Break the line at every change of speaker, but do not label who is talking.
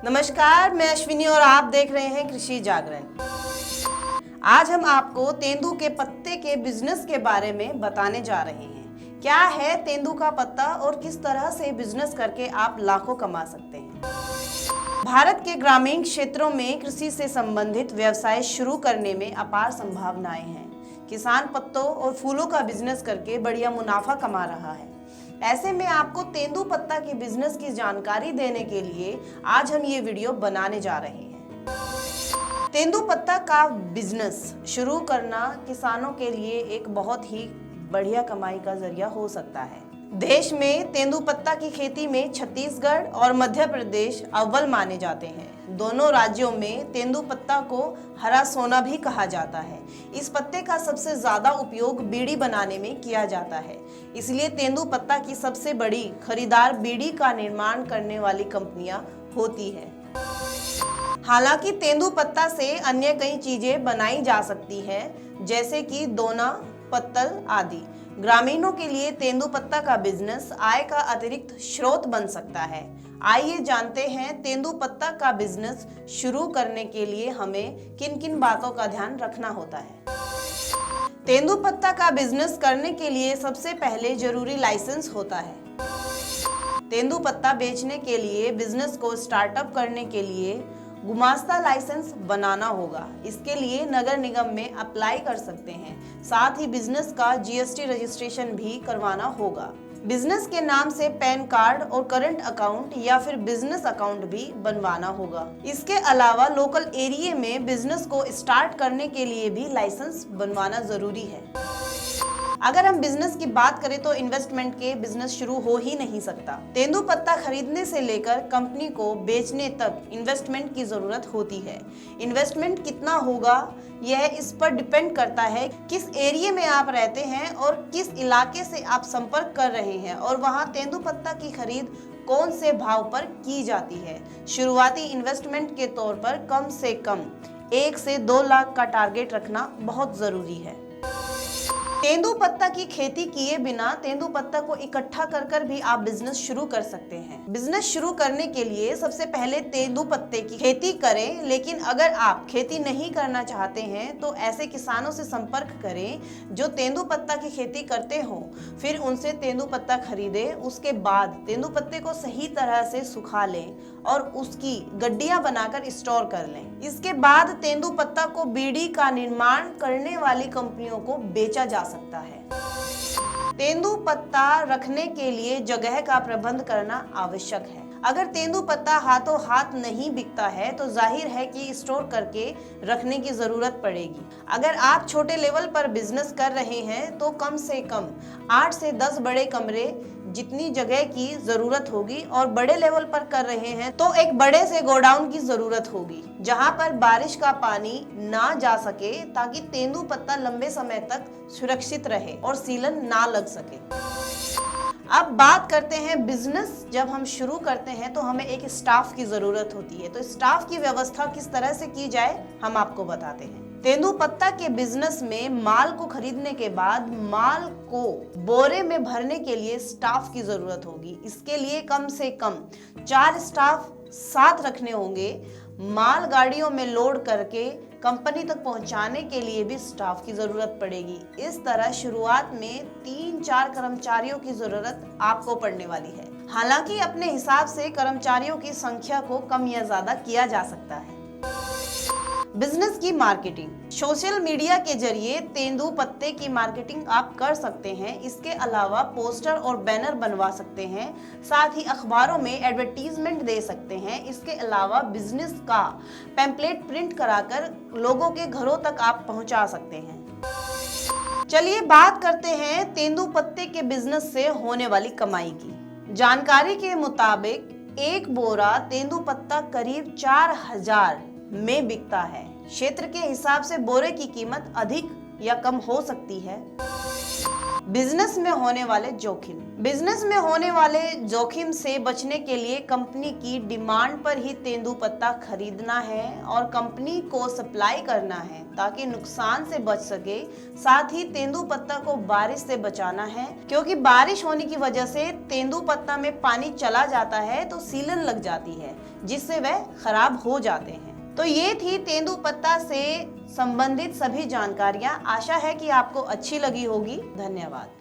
नमस्कार, मैं अश्विनी और आप देख रहे हैं कृषि जागरण। आज हम आपको तेंदू के पत्ते के बिजनेस के बारे में बताने जा रहे हैं। क्या है तेंदू का पत्ता और किस तरह से बिजनेस करके आप लाखों कमा सकते हैं। भारत के ग्रामीण क्षेत्रों में कृषि से संबंधित व्यवसाय शुरू करने में अपार संभावनाएं हैं। किसान पत्तों और फूलों का बिजनेस करके बढ़िया मुनाफा कमा रहा है। ऐसे में आपको तेंदू पत्ता के बिजनेस की जानकारी देने के लिए आज हम ये वीडियो बनाने जा रहे हैं। तेंदू पत्ता का बिजनेस शुरू करना किसानों के लिए एक बहुत ही बढ़िया कमाई का जरिया हो सकता है। देश में तेंदू पत्ता की खेती में छत्तीसगढ़ और मध्य प्रदेश अव्वल माने जाते हैं। दोनों राज्यों में तेंदू पत्ता को हरा सोना भी कहा जाता है। इस पत्ते का सबसे ज्यादा उपयोग बीड़ी बनाने में किया जाता है, इसलिए तेंदू पत्ता की सबसे बड़ी खरीदार बीड़ी का निर्माण करने वाली कंपनियां होती है। हालांकि तेंदू पत्ता से अन्य कई चीजें बनाई जा सकती है, जैसे कि दोना, पत्तल आदि। ग्रामीणों के लिए तेंदू पत्ता का बिजनेस आय का अतिरिक्त स्रोत बन सकता है। आइए जानते हैं तेंदू पत्ता का बिजनेस शुरू करने के लिए हमें किन किन बातों का ध्यान रखना होता है। तेंदू पत्ता का बिजनेस करने के लिए सबसे पहले जरूरी लाइसेंस होता है। तेंदू पत्ता बेचने के लिए बिजनेस को स्टार्टअप करने के लिए गुमास्ता लाइसेंस बनाना होगा। इसके लिए नगर निगम में अप्लाई कर सकते हैं। साथ ही बिजनेस का जीएसटी रजिस्ट्रेशन भी करवाना होगा। बिजनेस के नाम से पैन कार्ड और करंट अकाउंट या फिर बिजनेस अकाउंट भी बनवाना होगा। इसके अलावा लोकल एरिया में बिजनेस को स्टार्ट करने के लिए भी लाइसेंस बनवाना जरूरी है। अगर हम बिजनेस की बात करें तो इन्वेस्टमेंट के बिजनेस शुरू हो ही नहीं सकता। तेंदू पत्ता खरीदने से लेकर कंपनी को बेचने तक इन्वेस्टमेंट की जरूरत होती है। इन्वेस्टमेंट कितना होगा यह इस पर डिपेंड करता है किस एरिया में आप रहते हैं और किस इलाके से आप संपर्क कर रहे हैं और वहां तेंदू पत्ता की खरीद कौन से भाव पर की जाती है। शुरुआती इन्वेस्टमेंट के तौर पर कम से कम 1 से 2 लाख का टारगेट रखना बहुत जरूरी है। तेंदू पत्ता की खेती किए बिना तेंदू पत्ता को इकट्ठा कर भी आप बिजनेस शुरू कर सकते हैं। बिजनेस शुरू करने के लिए सबसे पहले तेंदू पत्ते की खेती करें, लेकिन अगर आप खेती नहीं करना चाहते हैं तो ऐसे किसानों से संपर्क करें जो तेंदू पत्ता की खेती करते हो। फिर उनसे तेंदू पत्ता खरीदें। उसके बाद तेंदू पत्ते को सही तरह से सुखा लें और उसकी गड्डियां बनाकर स्टोर कर लें। इसके बाद तेंदू पत्ता को बीड़ी का निर्माण करने वाली कंपनियों को बेचा जा सकता है। तेंदू पत्ता रखने के लिए जगह का प्रबंध करना आवश्यक है। अगर तेंदू पत्ता हाथों हाथ नहीं बिकता है तो जाहिर है कि स्टोर करके रखने की जरूरत पड़ेगी। अगर आप छोटे लेवल पर बिजनेस कर रहे हैं तो कम से कम 8 से 10 बड़े कमरे जितनी जगह की जरूरत होगी और बड़े लेवल पर कर रहे हैं तो एक बड़े से गोडाउन की जरूरत होगी जहां पर बारिश का पानी ना जा सके, ताकि तेंदू पत्ता लंबे समय तक सुरक्षित रहे और सीलन ना लग सके। अब बात करते हैं बिजनेस जब हम शुरू करते हैं तो हमें एक स्टाफ की जरूरत होती है। तो स्टाफ की व्यवस्था किस तरह से की जाए हम आपको बताते हैं। तेंदू पत्ता के बिजनेस में माल को खरीदने के बाद माल को बोरे में भरने के लिए स्टाफ की जरूरत होगी। इसके लिए कम से कम 4 स्टाफ साथ रखने होंगे। माल गाड़ियों में लोड करके कंपनी तक पहुंचाने के लिए भी स्टाफ की जरूरत पड़ेगी। इस तरह शुरुआत में 3-4 कर्मचारियों की जरूरत आपको पड़ने वाली है। हालांकि अपने हिसाब से कर्मचारियों की संख्या को कम या ज्यादा किया जा सकता है। बिजनेस की मार्केटिंग, सोशल मीडिया के जरिए तेंदू पत्ते की मार्केटिंग आप कर सकते हैं। इसके अलावा पोस्टर और बैनर बनवा सकते हैं। साथ ही अखबारों में एडवर्टीजमेंट दे सकते हैं। इसके अलावा बिजनेस का पैम्पलेट प्रिंट कराकर लोगों के घरों तक आप पहुंचा सकते हैं। चलिए बात करते हैं तेंदू पत्ते के बिजनेस से होने वाली कमाई की। जानकारी के मुताबिक एक बोरा तेंदू पत्ता करीब 4000 में बिकता है। क्षेत्र के हिसाब से बोरे की कीमत अधिक या कम हो सकती है। बिजनेस में होने वाले जोखिम। बिजनेस में होने वाले जोखिम से बचने के लिए कंपनी की डिमांड पर ही तेंदुपत्ता खरीदना है और कंपनी को सप्लाई करना है ताकि नुकसान से बच सके। साथ ही तेंदुपत्ता को बारिश से बचाना है, क्योंकि बारिश होने की वजह से तेंदुपत्ता में पानी चला जाता है तो सीलन लग जाती है, जिससे वह खराब हो जाते हैं। तो ये थी तेंदुपत्ता से संबंधित सभी जानकारियां। आशा है कि आपको अच्छी लगी होगी। धन्यवाद।